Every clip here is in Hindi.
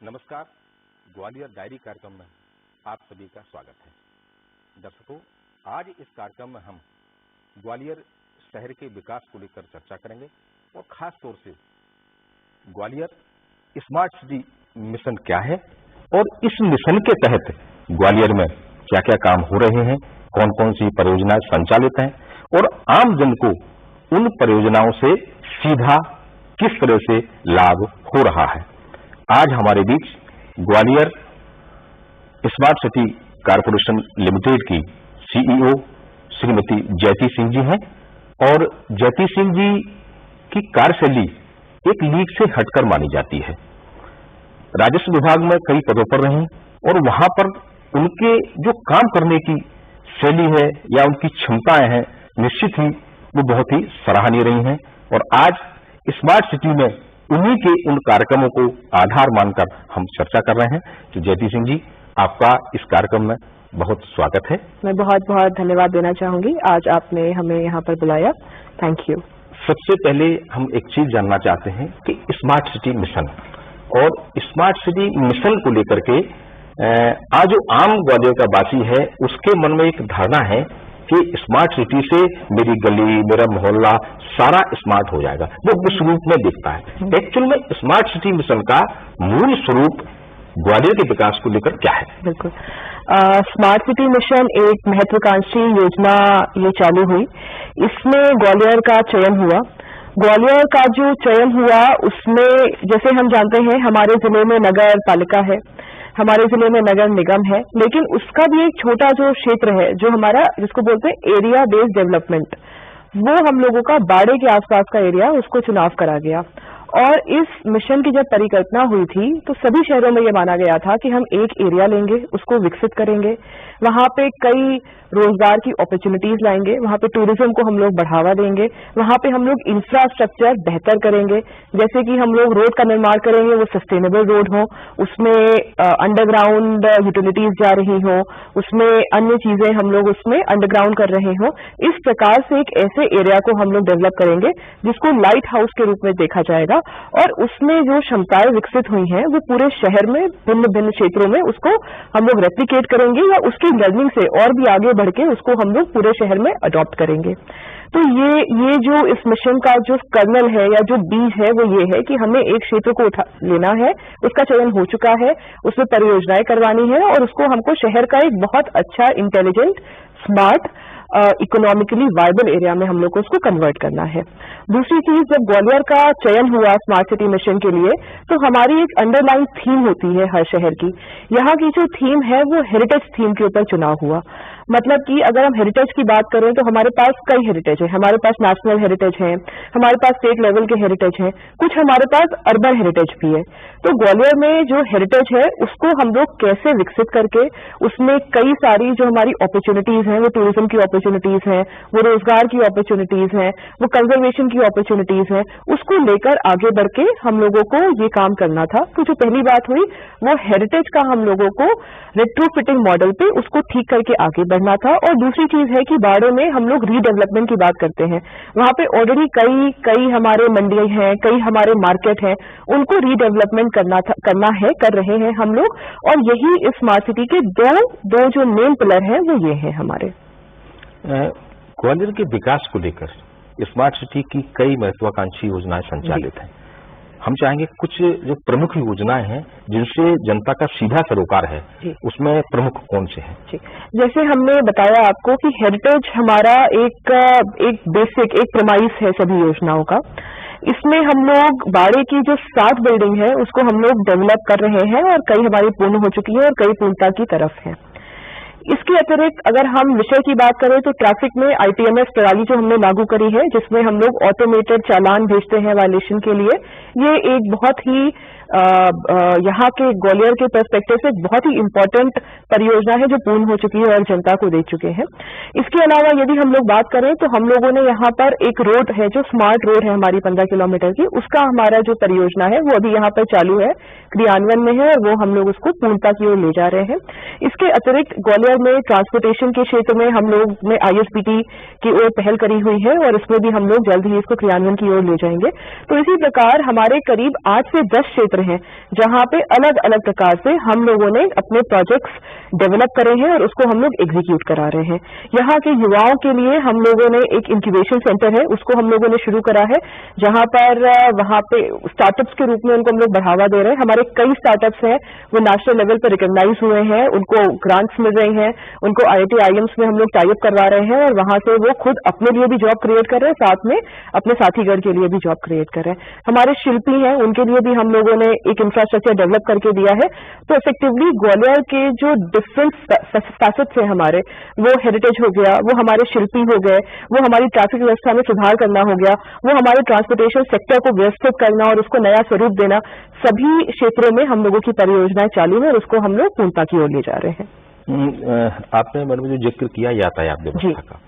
नमस्कार, ग्वालियर डायरी कार्यक्रम में आप सभी का स्वागत है। दर्शकों, आज इस कार्यक्रम में हम ग्वालियर शहर के विकास को लेकर चर्चा करेंगे और खास तौर से ग्वालियर स्मार्ट सिटी मिशन क्या है और इस मिशन के तहत ग्वालियर में क्या क्या काम हो रहे हैं, कौन कौन सी परियोजनाएं संचालित हैं और आम जन को उन परियोजनाओं से सीधा किस तरह से लाभ हो रहा है। आज हमारे बीच Gwalior smart city corporation limited की सीईओ श्रीमती जयती सिंह जी हैं और जयती सिंह जी की कार्यशैली एक लीग से हटकर मानी जाती है। राजस्व विभाग में कई पदों पर रही और वहां पर उनके जो काम करने की शैली है या उनकी क्षमताएं हैं, निश्चित ही वो बहुत ही सराहनीय रही हैं और आज स्मार्ट सिटी में उन्हीं के उन कार्यक्रमों को आधार मानकर हम चर्चा कर रहे हैं। तो जयती सिंह जी, आपका इस कार्यक्रम में बहुत स्वागत है। मैं बहुत बहुत धन्यवाद देना चाहूंगी, आज आपने हमें यहाँ पर बुलाया, थैंक यू। सबसे पहले हम एक चीज जानना चाहते हैं कि स्मार्ट सिटी मिशन और स्मार्ट सिटी मिशन को लेकर के आज जो आम ग्वालियर का वासी है उसके मन में एक धारणा है कि स्मार्ट सिटी से मेरी गली, मेरा मोहल्ला सारा स्मार्ट हो जाएगा, वो उस रूप में देखता है। एक्चुअल में स्मार्ट सिटी मिशन का मूल स्वरूप ग्वालियर के विकास को लेकर क्या है? बिल्कुल, स्मार्ट सिटी मिशन एक महत्वाकांक्षी योजना ये चालू हुई, इसमें ग्वालियर का चयन हुआ। ग्वालियर का जो चयन हुआ उसमें जैसे हम जानते हैं हमारे जिले में नगर पालिका है, हमारे जिले में नगर निगम है, लेकिन उसका भी एक छोटा जो क्षेत्र है जो हमारा जिसको बोलते हैं एरिया बेस्ड डेवलपमेंट, वो हम लोगों का बाड़े के आसपास का एरिया, उसको चुनाव करा गया। और इस मिशन की जब परिकल्पना हुई थी तो सभी शहरों में ये माना गया था कि हम एक एरिया लेंगे, उसको विकसित करेंगे, वहां पे कई रोजगार की अपॉर्चुनिटीज लाएंगे, वहां पे टूरिज्म को हम लोग बढ़ावा देंगे, वहां पे हम लोग इंफ्रास्ट्रक्चर बेहतर करेंगे, जैसे कि हम लोग रोड का निर्माण करेंगे वो सस्टेनेबल रोड हो, उसमें अंडरग्राउंड यूटिलिटीज जा रही हो, उसमें अन्य चीजें हम लोग उसमें अंडरग्राउंड कर रहे हो। इस प्रकार से एक ऐसे एरिया को हम लोग डेवलप करेंगे जिसको लाइट हाउस के रूप में देखा जाएगा और उसमें जो क्षमताएं विकसित हुई हैं वो पूरे शहर में भिन्न भिन्न क्षेत्रों में उसको हम लोग रेप्लिकेट करेंगे या उसकी लर्निंग से और भी आगे बढ़ के उसको हम लोग पूरे शहर में अडॉप्ट करेंगे। तो ये जो इस मिशन का जो कर्नल है या जो बीज है वो ये है कि हमें एक क्षेत्र को लेना है, उसका चयन हो चुका है, उसमें परियोजनाएं करवानी है और उसको हमको शहर का एक बहुत अच्छा intelligent smart economically viable area में हम लोग को उसको कन्वर्ट करना है। दूसरी चीज, जब ग्वालियर का चयन हुआ स्मार्ट सिटी मिशन के लिए तो हमारी एक अंडरलाइन थीम होती है हर शहर की। यहाँ की जो थीम है वो हेरिटेज थीम के ऊपर चुनाव हुआ। मतलब कि अगर हम हेरिटेज की बात करें तो हमारे पास कई हेरिटेज है, हमारे पास नेशनल हेरिटेज है, हमारे पास स्टेट लेवल के हेरिटेज है, कुछ हमारे पास अर्बन हेरिटेज भी है। तो ग्वालियर में जो हेरिटेज है उसको हम लोग कैसे विकसित करके उसमें कई सारी जो हमारी अपॉर्चुनिटीज हैं, वो टूरिज्म की अपॉर्चुनिटीज हैं, वो रोजगार की अपॉर्चुनिटीज हैं, वो कंजर्वेशन की अपॉर्चुनिटीज हैं, उसको लेकर आगे बढ़ के हम लोगों को ये काम करना था। तो जो पहली बात हुई वो हेरिटेज का हम लोगों को रेट्रोफिटिंग मॉडल पे उसको ठीक करके आगे बढ़ना था। और दूसरी चीज है कि बाड़े में हम लोग रीडेवलपमेंट की बात करते हैं, वहां पे ऑलरेडी कई हमारे मंडी हैं, कई हमारे मार्केट हैं, उनको रीडेवलपमेंट कर रहे हैं हम लोग। और यही इस स्मार्ट सिटी के दो जो मेन पिलर हैं वो ये हैं हमारे। ग्वालियर के विकास को लेकर स्मार्ट सिटी की कई महत्वाकांक्षी योजनाएं संचालित हैं। हम चाहेंगे कुछ जो प्रमुख योजनाएं हैं जिनसे जनता का सीधा सरोकार है, उसमें प्रमुख कौन से हैं? जैसे हमने बताया आपको कि हेरिटेज हमारा एक बेसिक एक प्रमाइस है सभी योजनाओं का। इसमें हम लोग बाड़े की जो 7 बिल्डिंग है उसको हम लोग डेवलप कर रहे हैं और कई हमारी पूर्ण हो चुकी है और कई पूर्णता की तरफ है। इसके अतिरिक्त अगर हम विषय की बात करें तो ट्रैफिक में ITMS प्रणाली जो हमने लागू करी है, जिसमें हम लोग ऑटोमेटेड चालान भेजते हैं वायलेशन के लिए, ये एक बहुत ही यहाँ के ग्वालियर के पर्सपेक्टिव से बहुत ही इम्पोर्टेंट परियोजना है जो पूर्ण हो चुकी है और जनता को दे चुके हैं। इसके अलावा यदि हम लोग बात करें तो हम लोगों ने यहाँ पर एक रोड है जो स्मार्ट रोड है हमारी 15 किलोमीटर की, उसका हमारा जो परियोजना है वो अभी यहाँ पर चालू है, क्रियान्वयन में है और वो हम लोग उसको पूर्णता की ओर ले जा रहे हैं। इसके अतिरिक्त ग्वालियर में ट्रांसपोर्टेशन के क्षेत्र में हम लोग ने ISBT की ओर पहल करी हुई है और इसमें भी हम लोग जल्द ही इसको क्रियान्वयन की ओर ले जाएंगे। तो इसी प्रकार हमारे करीब 8 से 10 क्षेत्र हैं जहां पे अलग अलग प्रकार से हम लोगों ने अपने प्रोजेक्ट्स डेवलप करे हैं और उसको हम लोग एग्जीक्यूट करा रहे हैं। यहाँ के युवाओं के लिए हम लोगों ने एक इंक्यूबेशन सेंटर है उसको हम लोगों ने शुरू करा है, जहां पर वहां पे स्टार्टअप्स के रूप में उनको हम लोग बढ़ावा दे रहे हैं। हमारे कई स्टार्टअप्स हैं वो नेशनल लेवल पर रिकॉग्नाइज हुए हैं, उनको ग्रांट्स मिल रही हैं, उनको IIT IIMs में हम लोग टाई अप करवा रहे हैं और वहां से वो खुद अपने लिए भी जॉब क्रिएट कर रहे हैं, साथ में अपने साथीगण के लिए भी जॉब क्रिएट कर रहे हैं। हमारे शिल्पी हैं उनके लिए भी हम लोगों ने एक इंफ्रास्ट्रक्चर डेवलप करके दिया है। तो इफेक्टिवली ग्वालियर के जो डिफरेंट फैसेट्स हैं हमारे, वो हेरिटेज हो गया, वो हमारे शिल्पी हो गए, वो हमारी ट्रैफिक व्यवस्था में सुधार करना हो गया, वो हमारे ट्रांसपोर्टेशन सेक्टर को व्यवस्थित करना और उसको नया स्वरूप देना, सभी क्षेत्रों में हम लोगों की परियोजनाएं चालू है और उसको हम लोग पूर्णता की ओर ले जा रहे हैं। आपने मैडम जो जिक्र किया यातायात व्यवस्था का,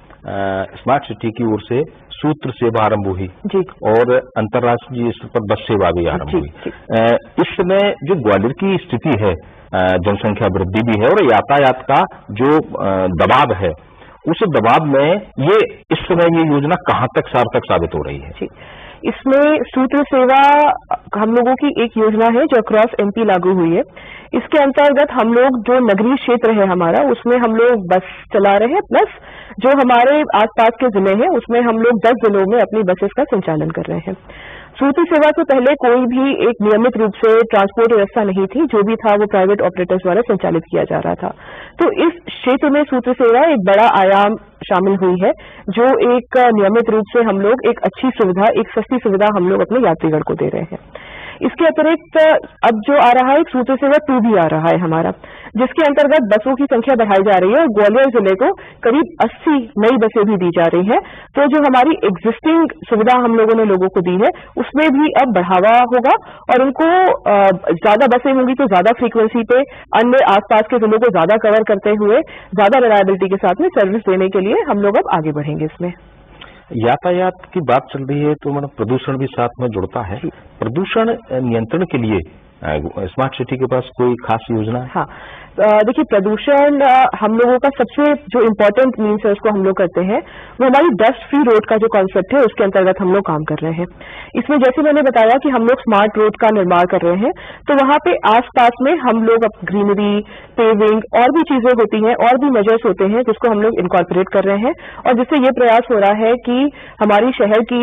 स्मार्ट सिटी की ओर से सूत्र सेवा आरंभ हुई जी और अंतर्राष्ट्रीय स्तर पर बस सेवा भी आरंभ हुई। इस समय जो ग्वालियर की स्थिति है, जनसंख्या वृद्धि भी है और यातायात का जो दबाव है, उस दबाव में ये इस समय ये योजना कहाँ तक सार्थक साबित हो रही है? जी, इसमें सूत्र सेवा हम लोगों की एक योजना है जो अक्रॉस MP लागू हुई है। इसके अंतर्गत हम लोग जो नगरीय क्षेत्र है हमारा, उसमें हम लोग बस चला रहे हैं, प्लस जो हमारे आसपास के जिले हैं उसमें हम लोग 10 जिलों में अपनी बसेस का संचालन कर रहे हैं। सूत्र सेवा से पहले कोई भी एक नियमित रूप से ट्रांसपोर्ट व्यवस्था नहीं थी, जो भी था वो प्राइवेट ऑपरेटर्स द्वारा संचालित किया जा रहा था। तो इस क्षेत्र में सूत्र सेवा एक बड़ा आयाम शामिल हुई है, जो एक नियमित रूप से हम लोग एक अच्छी सुविधा, एक सस्ती सुविधा हम लोग अपने यात्रीगण को दे रहे हैं। इसके अतिरिक्त अब जो आ रहा है सूत्र सेवा 2 भी आ रहा है हमारा, जिसके अंतर्गत बसों की संख्या बढ़ाई जा रही है और ग्वालियर जिले को करीब 80 नई बसें भी दी जा रही हैं। तो जो हमारी एग्जिस्टिंग सुविधा हम लोगों ने लोगों को दी है उसमें भी अब बढ़ावा होगा और उनको ज्यादा बसें होंगी तो ज्यादा फ्रीक्वेंसी पे अन्य आसपास के जिलों को ज्यादा कवर करते हुए ज्यादा रिलायबिलिटी के साथ में सर्विस देने के लिए हम लोग अब आगे बढ़ेंगे। इसमें यातायात की बात चल रही है तो मतलब प्रदूषण भी साथ में जुड़ता है। प्रदूषण नियंत्रण के लिए स्मार्ट सिटी के पास कोई खास योजना है? हाँ, देखिए प्रदूषण हम लोगों का सबसे जो इम्पोर्टेंट मीन्स है उसको हम लोग करते हैं, वो हमारी डस्ट फ्री रोड का जो कॉन्सेप्ट है उसके अंतर्गत हम लोग काम कर रहे हैं। इसमें जैसे मैंने बताया कि हम लोग स्मार्ट रोड का निर्माण कर रहे हैं, तो वहां पे आसपास में हम लोग ग्रीनरी, पेविंग और भी चीजें होती हैं और भी मेजर्स होते हैं जिसको हम लोग इनकॉर्पोरेट कर रहे हैं और जिससे ये प्रयास हो रहा है कि हमारी शहर की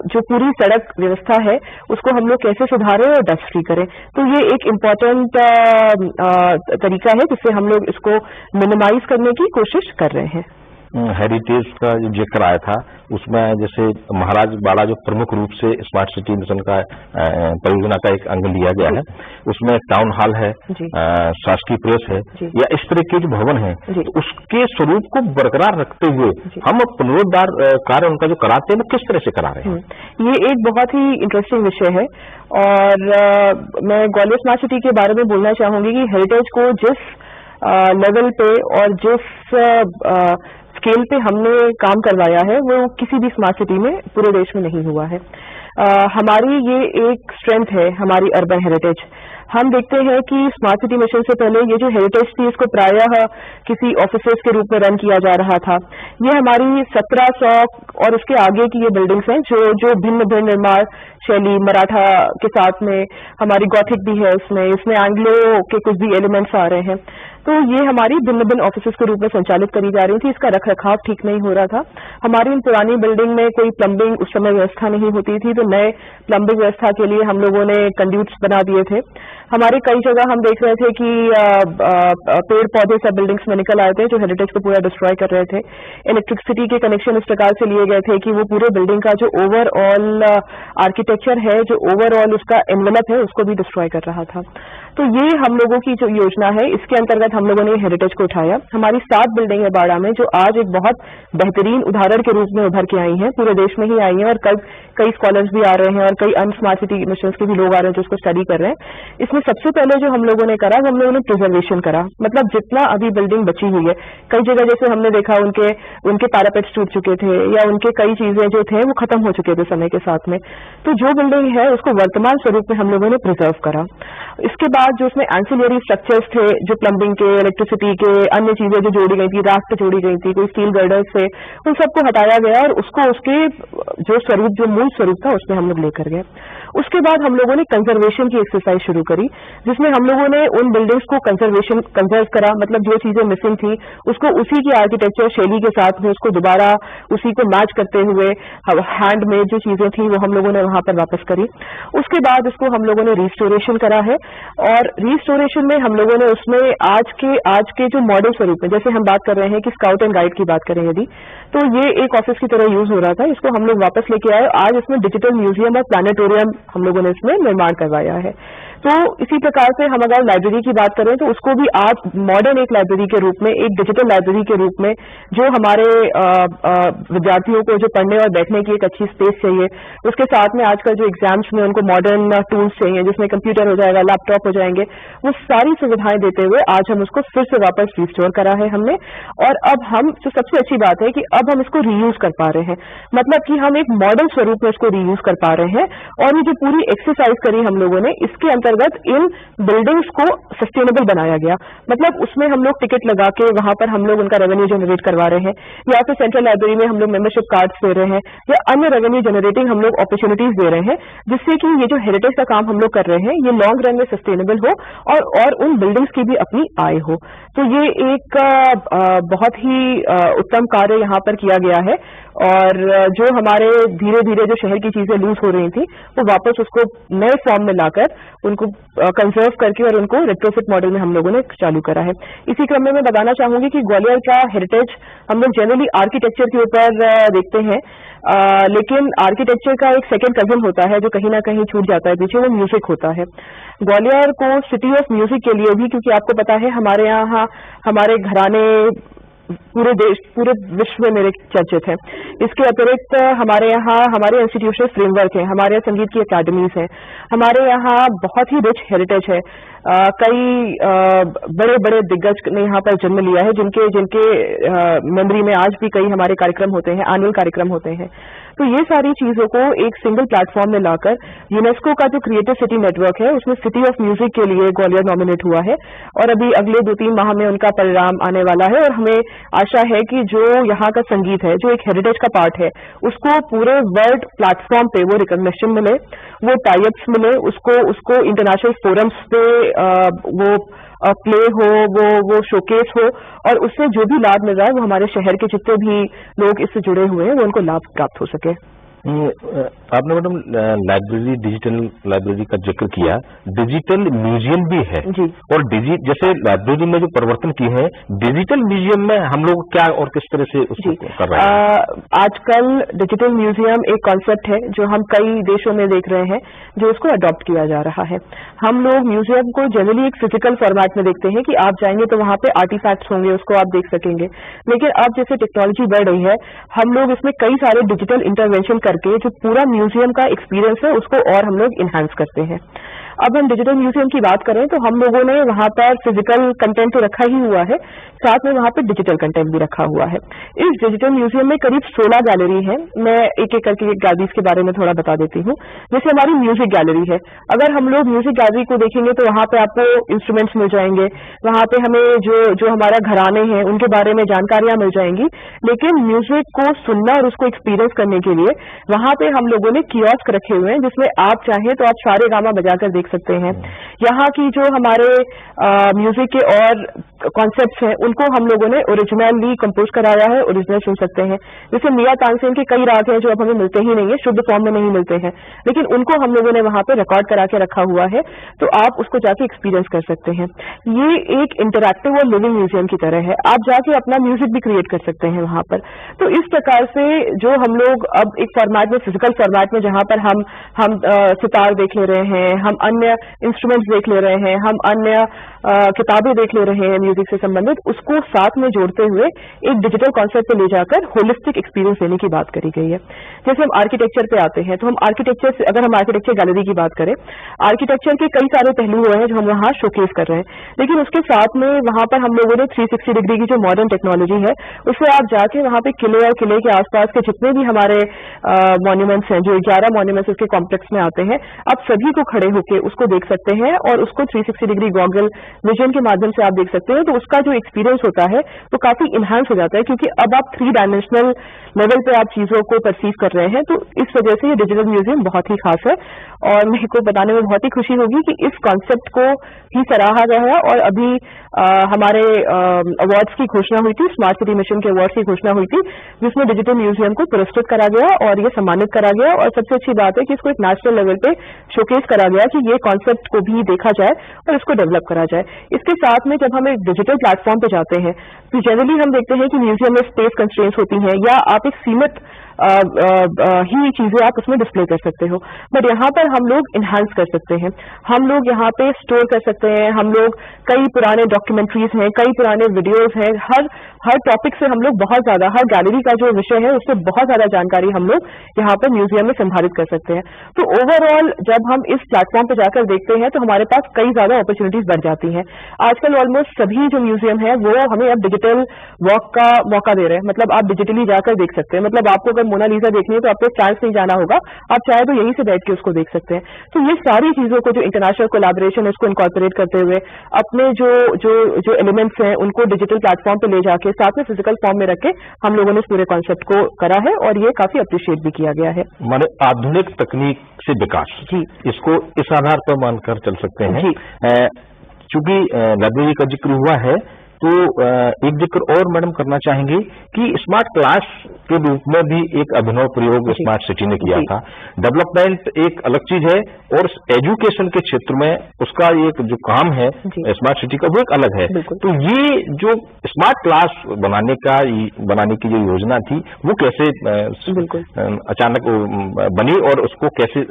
जो पूरी सड़क व्यवस्था है उसको हम लोग कैसे सुधारें और डस्ट फ्री करें। तो ये एक इम्पोर्टेंट तरीका है जिससे हम लोग इसको मिनिमाइज करने की कोशिश कर रहे हैं। हेरिटेज का जो जिक्र आया था उसमें जैसे महाराज बाड़ा जो प्रमुख रूप से स्मार्ट सिटी मिशन का परियोजना का एक अंग लिया गया है, उसमें टाउन हॉल है, शासकीय प्रेस है या इस तरह के जो भवन है, तो उसके स्वरूप को बरकरार रखते हुए हम पुनरुद्धार कार्य उनका जो कराते हैं वो किस तरह से करा रहे हैं? ये एक बहुत ही इंटरेस्टिंग विषय है और मैं ग्वालियर स्मार्ट सिटी के बारे में बोलना चाहूंगी कि हेरिटेज को जिस लेवल पे और जिस स्केल पे हमने काम करवाया है वो किसी भी स्मार्ट सिटी में पूरे देश में नहीं हुआ है। हमारी ये एक स्ट्रेंथ है हमारी अर्बन हेरिटेज। हम देखते हैं कि स्मार्ट सिटी मिशन से पहले ये जो हेरिटेज थी इसको प्रायः किसी ऑफिसेज के रूप में रन किया जा रहा था। ये हमारी 1700 और उसके आगे की ये बिल्डिंग्स हैं जो भिन्न भिन्न निर्माण शैली, मराठा के साथ में हमारी गॉथिक भी है, इसमें एंग्लो के कुछ भी एलिमेंट्स आ रहे हैं। तो ये हमारी भिन्न भिन्न ऑफिसेज के रूप में संचालित करी जा रही थी। इसका रख रखाव ठीक नहीं हो रहा था। हमारी इन पुरानी बिल्डिंग में कोई प्लम्बिंग उस समय व्यवस्था नहीं होती थी, तो नए प्लम्बिंग व्यवस्था के लिए हम लोगों ने कंड्यूट्स बना दिए थे। हमारे कई जगह हम देख रहे थे कि पेड़ पौधे सब बिल्डिंग्स में निकल आए थे जो हेरिटेज को पूरा डिस्ट्रॉय कर रहे थे। इलेक्ट्रिसिटी के कनेक्शन इस प्रकार से लिए गए थे कि वो पूरे बिल्डिंग का जो ओवरऑल आर्किटेक्चर है, जो ओवरऑल उसका एनवेलप है, उसको भी डिस्ट्रॉय कर रहा था। तो ये हम लोगों की जो योजना है इसके अंतर्गत हम लोगों ने हेरिटेज को उठाया। हमारी 7 बिल्डिंग है बाड़ा में जो आज एक बहुत बेहतरीन उदाहरण के रूप में उभर के आई हैं, पूरे देश में ही आई हैं और कई स्कॉलर्स भी आ रहे हैं और कई अन्य स्मार्ट सिटी मिशन के भी लोग आ रहे हैं जो उसको स्टडी कर रहे हैं। इसमें सबसे पहले जो हम लोगों ने करा वो हम लोगों ने प्रिजर्वेशन करा, मतलब जितना अभी बिल्डिंग बची हुई है, कई जगह जैसे हमने देखा उनके पैरापेट्स टूट चुके थे या उनके कई चीजें जो थे वो खत्म हो चुके थे समय के साथ में, तो जो बिल्डिंग है उसको वर्तमान स्वरूप में हम लोगों ने प्रिजर्व करा। इसके बाद जो उसमें एंसिलरी स्ट्रक्चर्स थे, जो प्लम्बिंग के, इलेक्ट्रिसिटी के, अन्य चीजें जो जोड़ी गई थी, राफ्ट जोड़ी गई थी, कोई स्टील गर्डर्स थे, उन सबको हटाया गया और उसको उसके जो स्वरूप, जो मूल स्वरूप था उसमें हम लोग लेकर गए। उसके बाद हम लोगों ने कंजर्वेशन की एक्सरसाइज शुरू करी, जिसमें हम लोगों ने उन बिल्डिंग्स को कंजर्व करा, मतलब जो चीजें मिसिंग थी उसको उसी की आर्किटेक्चर शैली के साथ में उसको दोबारा उसी को मैच करते हुए हैंडमेड जो चीजें थी वो हम लोगों ने वहां पर वापस करी। उसके बाद उसको हम लोगों ने रिस्टोरेशन करा है, और रिस्टोरेशन में हम लोगों ने उसमें आज के जो मॉडल स्वरूप में, जैसे हम बात कर रहे हैं कि स्काउट एंड गाइड की बात करें यदि, तो ये एक ऑफिस की तरह यूज हो रहा था, इसको हम लोग वापस लेके आए। आज इसमें डिजिटल म्यूजियम और प्लानिटोरियम हम लोगों ने इसमें निर्माण करवाया है। तो इसी प्रकार से हम अगर लाइब्रेरी की बात करें तो उसको भी आज मॉडर्न एक लाइब्रेरी के रूप में, एक डिजिटल लाइब्रेरी के रूप में, जो हमारे विद्यार्थियों को जो पढ़ने और बैठने की एक अच्छी स्पेस चाहिए, उसके साथ में आजकल जो एग्जाम्स में उनको मॉडर्न टूल्स चाहिए जिसमें कंप्यूटर हो जाएगा, लैपटॉप हो जाएंगे, वो सारी सुविधाएं देते हुए आज हम उसको फिर से वापस रिस्टोर करा है हमने। और अब हम, जो सबसे अच्छी बात है कि अब हम इसको रीयूज कर पा रहे हैं, मतलब कि हम एक मॉडल स्वरूप में इसको रीयूज कर पा रहे हैं। और ये जो पूरी एक्सरसाइज करी हम लोगों ने, इसके अंतर्गत इन बिल्डिंग्स को सस्टेनेबल बनाया गया, मतलब उसमें हम लोग टिकट लगा के वहां पर हम लोग उनका रेवेन्यू जनरेट करवा रहे हैं, या फिर सेंट्रल लाइब्रेरी में हम लोग मेंबरशिप कार्ड्स दे रहे हैं, या अन्य रेवेन्यू जनरेटिंग हम लोग अपॉर्चुनिटीज दे रहे हैं, जिससे कि ये जो हेरिटेज का काम हम लोग कर रहे हैं ये लॉन्ग रन में सस्टेनेबल हो और उन बिल्डिंग्स की भी अपनी आय हो। तो ये एक बहुत ही उत्तम कार्य यहाँ पर किया गया है। और जो हमारे धीरे धीरे जो शहर की चीजें लूज हो रही थी वो वापस उसको नए फॉर्म में लाकर उनको कंजर्व करके और उनको रेट्रोफिट मॉडल में हम लोगों ने चालू करा है। इसी क्रम में मैं बताना चाहूंगी कि ग्वालियर का हेरिटेज हम लोग जनरली आर्किटेक्चर के ऊपर देखते हैं, लेकिन आर्किटेक्चर का एक सेकंड कजन होता है जो कहीं ना कहीं छूट जाता है पीछे, वो म्यूजिक होता है। ग्वालियर को सिटी ऑफ म्यूजिक के लिए भी, क्योंकि आपको पता है हमारे यहाँ हमारे घराने पूरे देश, पूरे विश्व में मेरे चर्चित हैं। इसके अतिरिक्त हमारे यहाँ हमारे इंस्टीट्यूशनल फ्रेमवर्क है, हमारे यहाँ संगीत की अकेडमीज हैं, हमारे यहाँ बहुत ही रिच हेरिटेज है। कई बड़े बड़े दिग्गज ने यहाँ पर जन्म लिया है, जिनके मेमोरी में आज भी कई हमारे कार्यक्रम होते हैं, एनुअल कार्यक्रम होते हैं। तो ये सारी चीजों को एक सिंगल प्लेटफॉर्म में लाकर यूनेस्को का जो क्रिएटिव सिटी नेटवर्क है उसमें सिटी ऑफ म्यूजिक के लिए ग्वालियर नॉमिनेट हुआ है, और अभी अगले 2-3 माह में उनका परिणाम आने वाला है। और हमें आशा है कि जो यहाँ का संगीत है, जो एक हेरिटेज का पार्ट है, उसको पूरे वर्ल्ड प्लेटफॉर्म पे वो रिकॉग्निशन मिले, वो टाइप्स मिले, उसको इंटरनेशनल फोरम्स पे वो प्ले हो, वो शोकेस हो, और उससे जो भी लाभ मिल रहा है वो हमारे शहर के जितने भी लोग इससे जुड़े हुए हैं वो उनको लाभ प्राप्त हो सके। आपने मैडम लाइब्रेरी, डिजिटल लाइब्रेरी का जिक्र किया, डिजिटल म्यूजियम भी है जी। और जैसे लाइब्रेरी में जो परिवर्तन किए हैं, डिजिटल म्यूजियम में हम लोग क्या और किस तरह से उसको कर रहे हैं? आजकल डिजिटल म्यूजियम एक कॉन्सेप्ट है जो हम कई देशों में देख रहे हैं, जो उसको अडॉप्ट किया जा रहा है। हम लोग म्यूजियम को जनरली एक फिजिकल फॉर्मेट में देखते हैं कि आप जाएंगे तो वहां पे आर्टिफैक्ट्स होंगे, उसको आप देख सकेंगे, लेकिन अब जैसे टेक्नोलॉजी बढ़ रही है, हम लोग इसमें कई सारे डिजिटल इंटरवेंशन करके जो पूरा म्यूजियम का एक्सपीरियंस है उसको और हम लोग इनहांस करते हैं। अब हम डिजिटल म्यूजियम की बात करें तो हम लोगों ने वहां पर फिजिकल कंटेंट तो रखा ही हुआ है, साथ में वहां पर डिजिटल कंटेंट भी रखा हुआ है। इस डिजिटल म्यूजियम में करीब 16 गैलरी है। मैं एक एक करके गैलरीज के बारे में थोड़ा बता देती हूँ। जैसे हमारी म्यूजिक गैलरी है, अगर हम लोग म्यूजिक गैलरी को देखेंगे तो वहां पे आपको इंस्ट्रूमेंट्स मिल जाएंगे, वहां पे हमें जो हमारा घराने हैं उनके बारे में जानकारियां मिल जाएंगी। लेकिन म्यूजिक को सुनना और उसको एक्सपीरियंस करने के लिए वहां पे हम लोगों ने कियोस्क रखे हुए हैं, जिसमें आप चाहें तो आप सारे गामा बजाकर देख सकते हैं। यहाँ की जो हमारे म्यूजिक के और कॉन्सेप्ट्स हैं उनको हम लोगों ने ओरिजिनली कंपोज कराया है, ओरिजिनल सुन सकते हैं। जैसे मियां तानसेन के कई राग हैं जो अब हमें मिलते ही नहीं है, शुद्ध फॉर्म में नहीं मिलते हैं, लेकिन उनको हम लोगों ने वहां पे रिकॉर्ड करा के रखा हुआ है, तो आप उसको जाके एक्सपीरियंस कर सकते हैं। ये एक इंटरैक्टिव और लिविंग म्यूजियम की तरह है, आप जाके अपना म्यूजिक भी क्रिएट कर सकते हैं वहां पर। तो इस प्रकार से जो हम लोग अब एक फॉर्मेट में, फिजिकल फॉर्मेट में, जहां पर हम सितार देख ले रहे हैं, हम अन्य इंस्ट्रूमेंट्स देख ले रहे हैं, हम अन्य किताबें देख ले रहे हैं म्यूजिक से संबंधित, उसको साथ में जोड़ते हुए एक डिजिटल कॉन्सेप्ट पे ले जाकर होलिस्टिक एक्सपीरियंस देने की बात करी गई है। जैसे हम आर्किटेक्चर पे आते हैं, तो हम आर्किटेक्चर से, अगर हम आर्किटेक्चर गैलरी की बात करें, आर्किटेक्चर के कई सारे पहलू हैं जो हम वहाँ शोकेस कर रहे हैं, लेकिन उसके साथ में वहाँ पर हम लोगों ने 360 डिग्री की जो मॉडर्न टेक्नोलॉजी है, उससे आप जाके वहाँ पे किले और किले के आसपास के जितने भी हमारे मॉन्यूमेंट्स हैं, जो 11 मॉन्यूमेंट्स उसके कॉम्प्लेक्स में आते हैं, आप सभी को खड़े होकर उसको देख सकते हैं और उसको 360 डिग्री गॉगल विजन के माध्यम से आप देख सकते हैं। तो उसका जो एक्सपीरियंस होता है वो काफी इनहांस हो जाता है, क्योंकि अब आप 3 डायमेंशनल लेवल पे आप चीजों को परसीव कर रहे हैं। तो इस वजह से ये डिजिटल म्यूजियम बहुत ही खास है और मेरे को बताने में बहुत ही खुशी होगी कि इस कॉन्सेप्ट को ही सराहा गया है। और अभी हमारे अवार्ड्स की घोषणा हुई थी, स्मार्ट सिटी मिशन के अवार्ड्स की घोषणा हुई थी, जिसमें डिजिटल म्यूजियम को पुरस्कृत करा गया और ये सम्मानित करा गया। और सबसे अच्छी बात है कि इसको एक नेशनल लेवल पे शोकेस करा गया कि ये कॉन्सेप्ट को भी देखा जाए और इसको डेवलप करा जाए। इसके साथ में जब हम एक डिजिटल प्लेटफॉर्म पे जाते हैं, तो जनरली हम देखते हैं कि म्यूजियम में स्पेस कंस्ट्रेंट्स होती हैं या आप एक सीमित ही चीजें आप उसमें डिस्प्ले कर सकते हो, बट यहाँ पर हम लोग इनहांस कर सकते हैं, हम लोग यहाँ पे स्टोर कर सकते हैं, हम लोग कई पुराने डॉक्यूमेंट्रीज हैं, कई पुराने वीडियोज हैं, हर टॉपिक से हम लोग बहुत ज्यादा, हर गैलरी का जो विषय है उससे बहुत ज्यादा जानकारी हम लोग यहाँ पर म्यूजियम में संभालित कर सकते हैं। तो ओवरऑल जब हम इस प्लेटफॉर्म पर जाकर देखते हैं तो हमारे पास कई ज्यादा अपॉर्चुनिटीज बढ़ जाती हैं। आजकल ऑलमोस्ट सभी जो म्यूजियम है वो हमें अब डिजिटल वॉक का मौका दे रहे हैं, मतलब आप डिजिटली जाकर देख सकते हैं। मतलब आपको अगर मोनालिसा देखनी है तो आपको फ्रांस नहीं जाना होगा, आप चाहे तो यहीं से बैठ के उसको देख सकते हैं। तो ये सारी चीजों को, जो इंटरनेशनल कोलैबोरेशन है, उसको इनकॉर्पोरेट करते हुए अपने जो एलिमेंट्स हैं उनको डिजिटल प्लेटफॉर्म पे ले जाके साथ में फिजिकल फॉर्म में रख के हम लोगों ने इस पूरे कॉन्सेप्ट को करा है और ये काफी अप्रिशिएट भी किया गया है। माने आधुनिक तकनीक से विकास, जी, इसको इस आधार पर मानकर चल सकते हैं। चूंकि लाइब्रेरी का जिक्र हुआ है तो एक जिक्र और मैडम करना चाहेंगे कि स्मार्ट क्लास के रूप में भी एक अभिनव प्रयोग स्मार्ट सिटी ने किया था। डेवलपमेंट एक अलग चीज है और एजुकेशन के क्षेत्र में उसका एक जो काम है स्मार्ट सिटी का वो एक अलग है। तो ये जो स्मार्ट क्लास बनाने की जो योजना थी वो कैसे अचानक बनी और उसको कैसे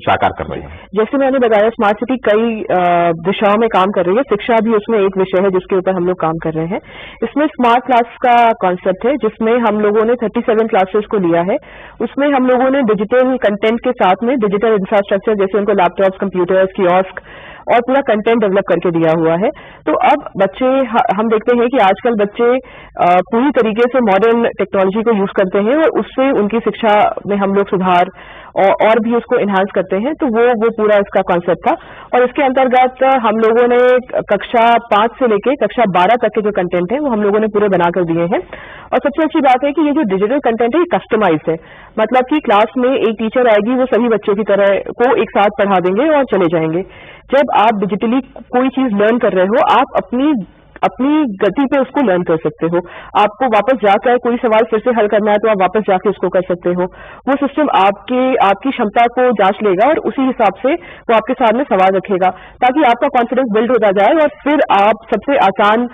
साकार कर रही है? जैसे मैंने बताया, स्मार्ट सिटी कई दिशाओं में काम कर रही है, शिक्षा भी उसमें एक विषय है जिसके ऊपर हम लोग काम कर रहे हैं। इसमें स्मार्ट क्लास का कॉन्सेप्ट है जिसमें हम लोगों ने 37 क्लासेस को लिया है। उसमें हम लोगों ने डिजिटल कंटेंट के साथ में डिजिटल इंफ्रास्ट्रक्चर, जैसे उनको लैपटॉप्स, कंप्यूटर्स, कियोस्क और पूरा कंटेंट डेवलप करके दिया हुआ है। तो अब बच्चे, हम देखते हैं कि आजकल बच्चे पूरी तरीके से मॉडर्न टेक्नोलॉजी को यूज करते हैं और उससे उनकी शिक्षा में हम लोग सुधार और भी उसको एनहांस करते हैं। तो वो पूरा इसका कॉन्सेप्ट था और इसके अंतर्गत हम लोगों ने कक्षा 5 से लेके कक्षा 12 तक के जो कंटेंट है वो हम लोगों ने पूरे बनाकर दिए हैं। और सबसे अच्छी बात है कि ये जो डिजिटल कंटेंट है ये कस्टमाइज है, मतलब कि क्लास में एक टीचर आएगी, वो सभी बच्चों की तरह को एक साथ पढ़ा देंगे और चले जाएंगे। जब आप डिजिटली कोई चीज लर्न कर रहे हो, आप अपनी गति पे उसको लर्न कर सकते हो। आपको वापस जाकर कोई सवाल फिर से हल करना है तो आप वापस जाके उसको कर सकते हो। वो सिस्टम आपकी क्षमता को जांच लेगा और उसी हिसाब से वो आपके सामने सवाल रखेगा ताकि आपका कॉन्फिडेंस बिल्ड होता जाए और फिर आप सबसे आसान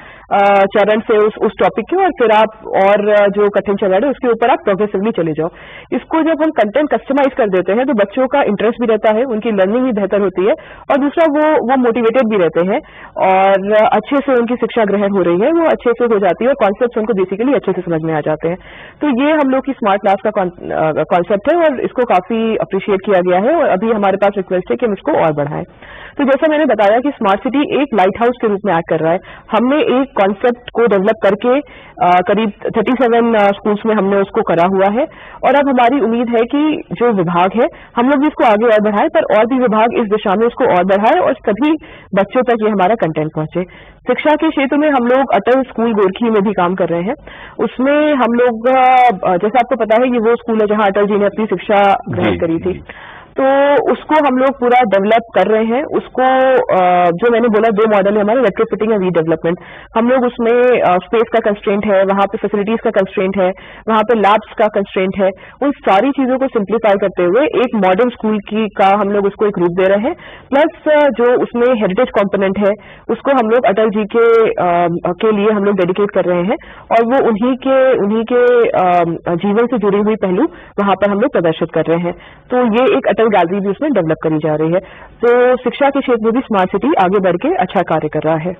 चरण से उस टॉपिक के और फिर आप और जो कठिन चरण है उसके ऊपर आप प्रोग्रेसिवली चले जाओ। इसको जब हम कंटेंट कस्टमाइज कर देते हैं तो बच्चों का इंटरेस्ट भी रहता है, उनकी लर्निंग भी बेहतर होती है और दूसरा वो मोटिवेटेड भी रहते हैं और अच्छे से उनकी शिक्षा ग्रहण हो रही है, वो अच्छे से हो जाती है और कॉन्सेप्ट उनको बेसिकली अच्छे से समझ में आ जाते हैं। तो ये हम लोग की स्मार्ट क्लास का कॉन्सेप्ट है और इसको काफी अप्रिशिएट किया गया है और अभी हमारे पास रिक्वेस्ट है कि हम इसको और बढ़ाएं। तो जैसा मैंने बताया कि स्मार्ट सिटी एक लाइट हाउस के रूप में एक्ट कर रहा है। हमने एक कॉन्सेप्ट को डेवलप करके करीब 37 स्कूल्स में हमने उसको करा हुआ है और अब हमारी उम्मीद है कि जो विभाग है हम लोग भी इसको आगे और बढ़ाएं, पर और भी विभाग इस दिशा में इसको और बढ़ाएं और सभी बच्चों तक ये हमारा कंटेंट पहुंचे। शिक्षा के क्षेत्र में हम लोग अटल स्कूल गोरखी में भी काम कर रहे हैं। उसमें हम लोग, जैसे आपको पता है, ये वो स्कूल है जहां अटल जी ने अपनी शिक्षा ग्रहण करी थी, तो उसको हम लोग पूरा डेवलप कर रहे हैं। उसको जो मैंने बोला 2 मॉडल है हमारे, रेट्रोफिटिंग और रीडेवलपमेंट। हम लोग उसमें स्पेस का कंस्ट्रेंट है, वहां पे फैसिलिटीज का कंस्ट्रेंट है, वहां पे लैब्स का कंस्ट्रेंट है। उन सारी चीजों को सिंप्लीफाई करते हुए एक मॉडर्न स्कूल का हम लोग उसको एक रूप दे रहे हैं। प्लस जो उसमें हेरिटेज कॉम्पोनेंट है उसको हम लोग अटल जी के लिए हम लोग डेडिकेट कर रहे हैं और वो उन्हीं के जीवन से जुड़ी हुई पहलू वहां पर हम लोग प्रदर्शित कर रहे हैं। तो ये एक फोटो गैलरी भी उसमें डेवलप करी जा रही है। तो शिक्षा के क्षेत्र में भी स्मार्ट सिटी आगे बढ़ के अच्छा कार्य कर रहा है।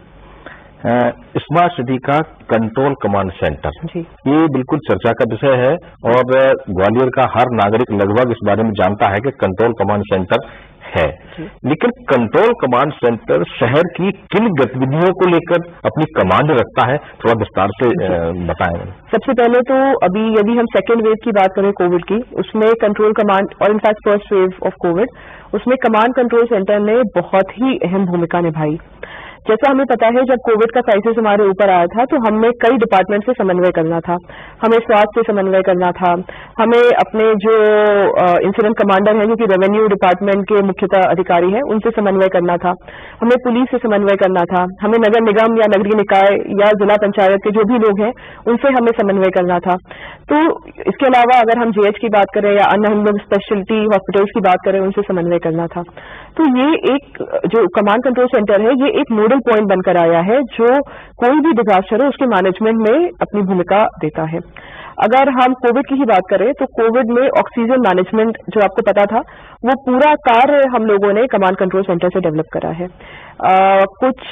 स्मार्ट सिटी का कंट्रोल कमांड सेंटर, जी, ये बिल्कुल चर्चा का विषय है और ग्वालियर का हर नागरिक लगभग इस बारे में जानता है कि कंट्रोल कमांड सेंटर है, लेकिन कंट्रोल कमांड सेंटर शहर की किन गतिविधियों को लेकर अपनी कमांड रखता है, थोड़ा विस्तार से बताएं। सबसे पहले तो अभी यदि हम सेकेंड वेव की बात करें कोविड की, उसमें कंट्रोल कमांड और in fact first wave of Covid, उसमें कमांड कंट्रोल सेंटर ने बहुत ही अहम भूमिका निभाई। जैसा हमें पता है, जब कोविड का क्राइसिस हमारे ऊपर आया था तो हमें कई डिपार्टमेंट से समन्वय करना था। हमें स्वास्थ्य से समन्वय करना था, हमें अपने जो इंसिडेंट कमांडर हैं जो कि रेवेन्यू डिपार्टमेंट के मुख्यतः अधिकारी हैं उनसे समन्वय करना था, हमें पुलिस से समन्वय करना था, हमें नगर निगम या नगरीय निकाय या जिला पंचायत के जो भी लोग हैं उनसे हमें समन्वय करना था। तो इसके अलावा अगर हम जेएच की बात करें या अन्य हम लोग स्पेशलिटी हॉस्पिटल्स की बात करें उनसे समन्वय करना था। तो ये एक जो कमांड कंट्रोल सेंटर है, ये एक नोडल पॉइंट बनकर आया है जो कोई भी डिजास्टर है उसके मैनेजमेंट में अपनी भूमिका देता है। अगर हम कोविड की ही बात करें तो कोविड में ऑक्सीजन मैनेजमेंट जो आपको पता था वो पूरा कार्य हम लोगों ने कमांड कंट्रोल सेंटर से डेवलप करा है। कुछ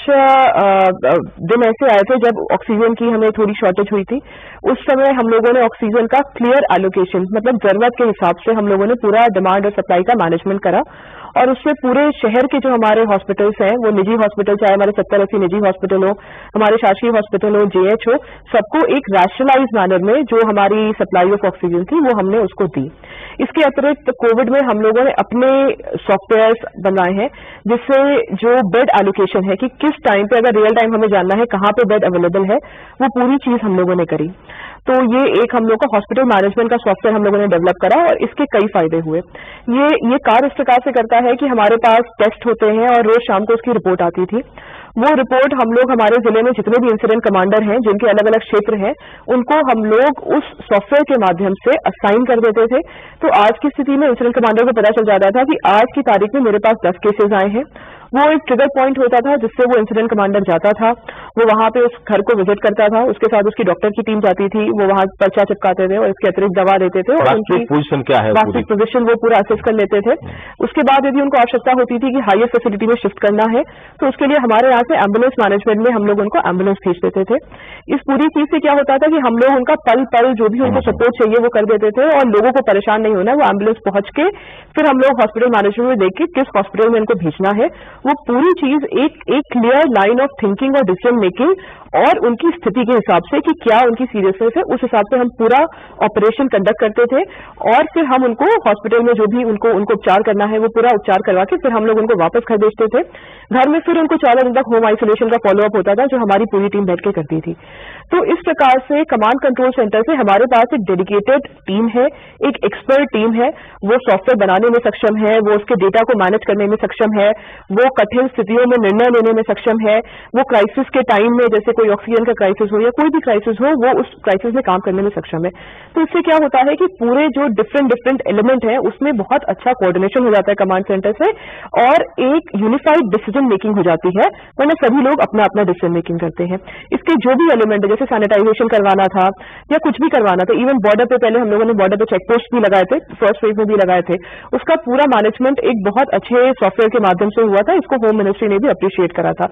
दिन ऐसे आए थे जब ऑक्सीजन की हमें थोड़ी शॉर्टेज हुई थी, उस समय हम लोगों ने ऑक्सीजन का क्लियर एलोकेशन मतलब जरूरत के हिसाब से हम लोगों ने पूरा डिमांड और सप्लाई का मैनेजमेंट करा और उससे पूरे शहर के जो हमारे हॉस्पिटल्स हैं, वो निजी हॉस्पिटल चाहे हमारे 70-80 निजी हॉस्पिटल हो, हमारे शासकीय हॉस्पिटल हो, जेएच हो, सबको एक रैशनलाइज मैनर में जो हमारी सप्लाई ऑफ ऑक्सीजन थी वो हमने उसको दी। इसके अतिरिक्त कोविड में हम लोगों ने अपने सॉफ्टवेयर्स बनाए हैं जिससे जो बेड एलोकेशन है कि किस टाइम पे अगर रियल टाइम हमें जानना है कहाँ पे बेड अवेलेबल है, वो पूरी चीज हम लोगों ने करी। तो ये एक हम लोग का हॉस्पिटल मैनेजमेंट का सॉफ्टवेयर हम लोगों ने डेवलप करा और इसके कई फायदे हुए। ये कार्य इस प्रकार से करता है कि हमारे पास टेस्ट होते हैं और रोज शाम को उसकी रिपोर्ट आती थी। वो रिपोर्ट हम लोग हमारे जिले में जितने भी इंसिडेंट कमांडर हैं जिनके अलग अलग क्षेत्र हैं उनको हम लोग उस सॉफ्टवेयर के माध्यम से असाइन कर देते थे। तो आज की स्थिति में इंसिडेंट कमांडर को पता चल जाता था कि आज की तारीख में मेरे पास 10 केसेस आए हैं। वो एक ट्रिगर पॉइंट होता था जिससे वो इंसिडेंट कमांडर जाता था, वो वहां पे उस घर को विजिट करता था, उसके साथ उसकी डॉक्टर की टीम जाती थी, वो वहां पर्चा चिपकाते थे और इसके अतिरिक्त दवा देते थे और उनकी पोजीशन क्या है, वास्तविक पोजीशन वो पूरा असेस कर लेते थे। उसके बाद यदि उनको आवश्यकता होती थी कि हाईएस्ट फैसिलिटी में शिफ्ट करना है तो उसके लिए हमारे यहाँ से एम्बुलेंस मैनेजमेंट में हम लोग उनको एम्बुलेंस भेज देते थे। इस पूरी चीज से क्या होता था कि हम लोग उनका पल पल जो भी उनको सपोर्ट चाहिए वो कर देते थे और लोगों को परेशान नहीं होना, वो एम्बुलेंस पहुंच के फिर हम लोग हॉस्पिटल मैनेजमेंट में देख के किस हॉस्पिटल में उनको भेजना है, वो पूरी चीज एक क्लियर लाइन ऑफ थिंकिंग और डिसीजन मेकिंग और उनकी स्थिति के हिसाब से कि क्या उनकी सीरियसनेस है उस हिसाब से हम पूरा ऑपरेशन कंडक्ट करते थे और फिर हम उनको हॉस्पिटल में जो भी उनको उपचार करना है वो पूरा उपचार करवा के फिर हम लोग उनको वापस घर भेजते थे घर में। फिर उनको 14 दिन तक होम आइसोलेशन का फॉलोअप होता था जो हमारी पूरी टीम बैठ के करती थी। तो इस प्रकार से कमांड कंट्रोल सेंटर से हमारे पास एक डेडिकेटेड टीम है, एक एक्सपर्ट टीम है, वो सॉफ्टवेयर बनाने में सक्षम है, वो उसके डेटा को मैनेज करने में सक्षम है, वो कठिन स्थितियों में निर्णय लेने में सक्षम है, वो क्राइसिस के टाइम में जैसे कोई ऑक्सीजन का क्राइसिस हो या कोई भी क्राइसिस हो वो उस क्राइसिस में काम करने में सक्षम है। तो इससे क्या होता है कि पूरे जो डिफरेंट एलिमेंट है उसमें बहुत अच्छा कोऑर्डिनेशन हो जाता है कमांड सेंटर से और एक यूनिफाइड डिसीजन मेकिंग हो जाती है, वरना सभी लोग अपना अपना डिसीजन मेकिंग करते हैं। इसके जो भी एलिमेंट है जैसे सैनिटाइजेशन करवाना था या कुछ भी करवाना था, इवन बॉर्डर पे पहले हम लोगों ने बॉर्डर पे चेकपोस्ट भी लगाए थे, फर्स्ट फेज में भी लगाए थे, उसका पूरा मैनेजमेंट एक बहुत अच्छे सॉफ्टवेयर के माध्यम से हुआ था। इसको होम मिनिस्ट्री ने भी अप्रिशिएट करा था।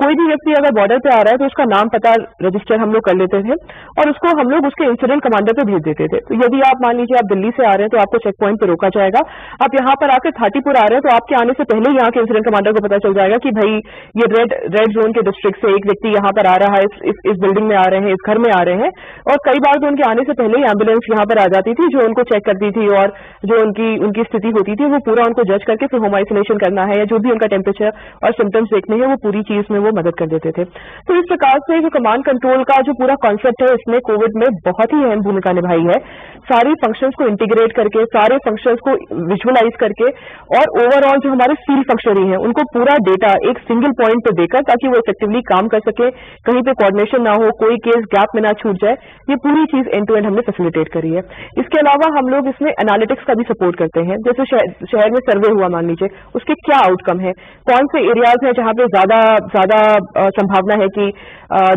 कोई भी व्यक्ति अगर बॉर्डर पे आ रहा है तो उसका नाम पता रजिस्टर हम लोग कर लेते थे और उसको हम लोग उसके इंसिडेंट कमांडर पे भेज देते थे। तो यदि आप मान लीजिए आप दिल्ली से आ रहे हैं तो आपको चेक पॉइंट पे रोका जाएगा, आप यहाँ पर आकर थाटीपुर आ रहे हैं तो आपके आने से पहले यहाँ के इंसिडेंट कमांडर को पता चल जाएगा कि भाई ये रेड जोन के डिस्ट्रिक्ट से एक व्यक्ति यहाँ पर आ रहा है, इस बिल्डिंग में आ रहे हैं, इस घर में आ रहे हैं। और कई बार तो उनके आने से पहले ही एम्बुलेंस यहाँ पर आ जाती थी जो उनको चेक करती थी और जो उनकी स्थिति होती थी वो पूरा उनको जज करके फिर होम आइसोलेशन करना है या जो भी उनका टेम्परेचर और सिम्टम्स देखने हैं वो पूरी चीज में वो मदद कर देते थे। तो इस प्रकार से जो कमांड कंट्रोल का जो पूरा कॉन्सेप्ट है इसमें कोविड में बहुत ही अहम भूमिका निभाई है, सारी फंक्शंस को इंटीग्रेट करके, सारे फंक्शंस को विजुअलाइज करके और ओवरऑल जो हमारे फील्ड फंक्शनरी हैं उनको पूरा डेटा एक सिंगल पॉइंट पे देकर ताकि वो इफेक्टिवली काम कर सके, कहीं पे कोऑर्डिनेशन ना हो, कोई केस गैप में ना छूट जाए, ये पूरी चीज एंड टू एंड हमने फैसिलिटेट करी है। इसके अलावा हम लोग इसमें एनालिटिक्स का भी सपोर्ट करते हैं। जैसे शहर में सर्वे हुआ मान लीजिए, उसके क्या आउटकम है, कौन से एरियाज हैं जहां पे ज्यादा संभावना है कि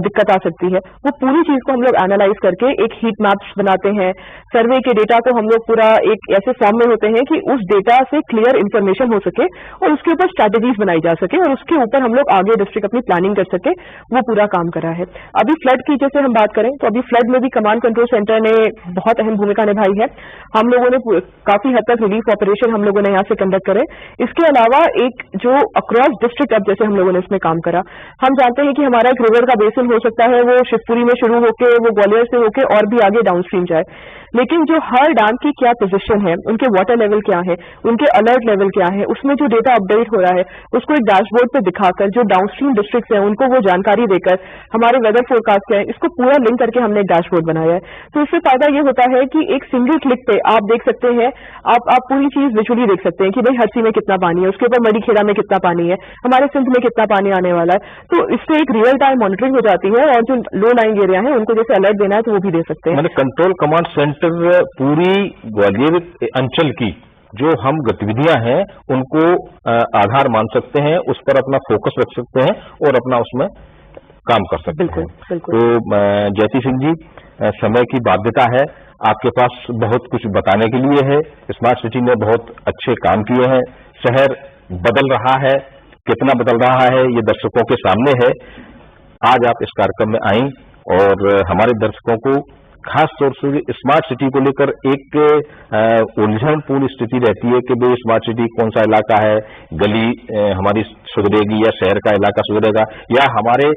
दिक्कत आ सकती है, वो पूरी चीज को हम लोग एनालाइज करके एक हीट मैप्स बनाते हैं। सर्वे के डेटा को हम लोग पूरा एक ऐसे फॉर्म में होते हैं कि उस डेटा से क्लियर इन्फॉर्मेशन हो सके और उसके ऊपर स्ट्रैटेजीज बनाई जा सके और उसके ऊपर हम लोग आगे डिस्ट्रिक्ट अपनी प्लानिंग कर सके, वो पूरा काम करा है। अभी फ्लड की जैसे हम बात करें तो अभी फ्लड में भी कमांड कंट्रोल सेंटर ने बहुत अहम भूमिका निभाई है। हम लोगों ने काफी हद तक रिलीफ ऑपरेशन हम लोगों ने यहाँ से कंडक्ट करे। इसके अलावा एक जो अक्रॉस डिस्ट्रिक्ट अब जैसे हम लोगों ने इसमें काम करा, हम जानते हैं कि हमारा एक रिवर का बेसिन हो सकता है वो शिवपुरी में शुरू होके वो ग्वालियर से होके और भी आगे डाउनस्ट्रीम जाए, लेकिन जो हर डैम की क्या पोजीशन है, उनके वाटर लेवल क्या है, उनके अलर्ट लेवल क्या है, उसमें जो डेटा अपडेट हो रहा है उसको एक डैशबोर्ड पे दिखाकर जो डाउनस्ट्रीम डिस्ट्रिक्ट्स हैं उनको वो जानकारी देकर हमारे वेदर फोरकास्ट है इसको पूरा लिंक करके हमने एक डैशबोर्ड बनाया है। तो इससे फायदा ये होता है कि एक सिंगल क्लिक पे आप देख सकते हैं, आप पूरी चीज विजुअली देख सकते हैं कि भाई हरसी में कितना पानी है, उसके ऊपर मड़ीखेड़ा में कितना पानी है, हमारे सिंध में कितना पानी आने वाला है। तो इससे एक रियल टाइम मॉनिटरिंग हो जाती है और जो लो लाइंग एरिया है उनको जैसे अलर्ट देना है तो वो भी दे सकते हैं। मैंने कंट्रोल कमांड सेंटर पूरी ग्वालियर अंचल की जो हम गतिविधियां हैं उनको आधार मान सकते हैं, उस पर अपना फोकस रख सकते हैं और अपना उसमें काम कर सकते हैं। बिल्कुल। तो जयती सिंह जी, समय की बाध्यता है, आपके पास बहुत कुछ बताने के लिए है। स्मार्ट सिटी ने बहुत अच्छे काम किए हैं, शहर बदल रहा है, कितना बदल रहा है ये दर्शकों के सामने है। आज आप इस कार्यक्रम में आई और हमारे दर्शकों को खास तौर से स्मार्ट सिटी को लेकर एक उलझनपूर्ण स्थिति रहती है कि भाई स्मार्ट सिटी कौन सा इलाका है, गली हमारी सुधरेगी या शहर का इलाका सुधरेगा या हमारे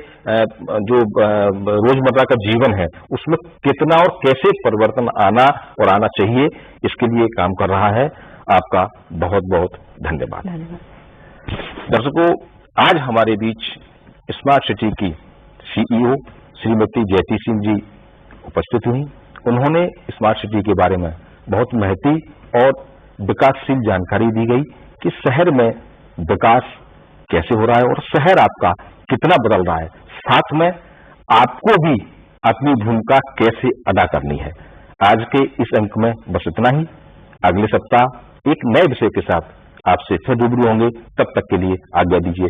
जो रोजमर्रा का जीवन है उसमें कितना और कैसे परिवर्तन आना चाहिए, इसके लिए काम कर रहा है। आपका बहुत बहुत धन्यवाद। दर्शकों, आज हमारे बीच स्मार्ट सिटी की सीईओ श्रीमती जयती सिंह जी उपस्थित हुई। उन्होंने स्मार्ट सिटी के बारे में बहुत महती और विकासशील जानकारी दी गई कि शहर में विकास कैसे हो रहा है और शहर आपका कितना बदल रहा है, साथ में आपको भी अपनी भूमिका कैसे अदा करनी है। आज के इस अंक में बस इतना ही। अगले सप्ताह एक नए विषय के साथ आपसे फिर रूबरू होंगे। तब तक के लिए आज्ञा दीजिए।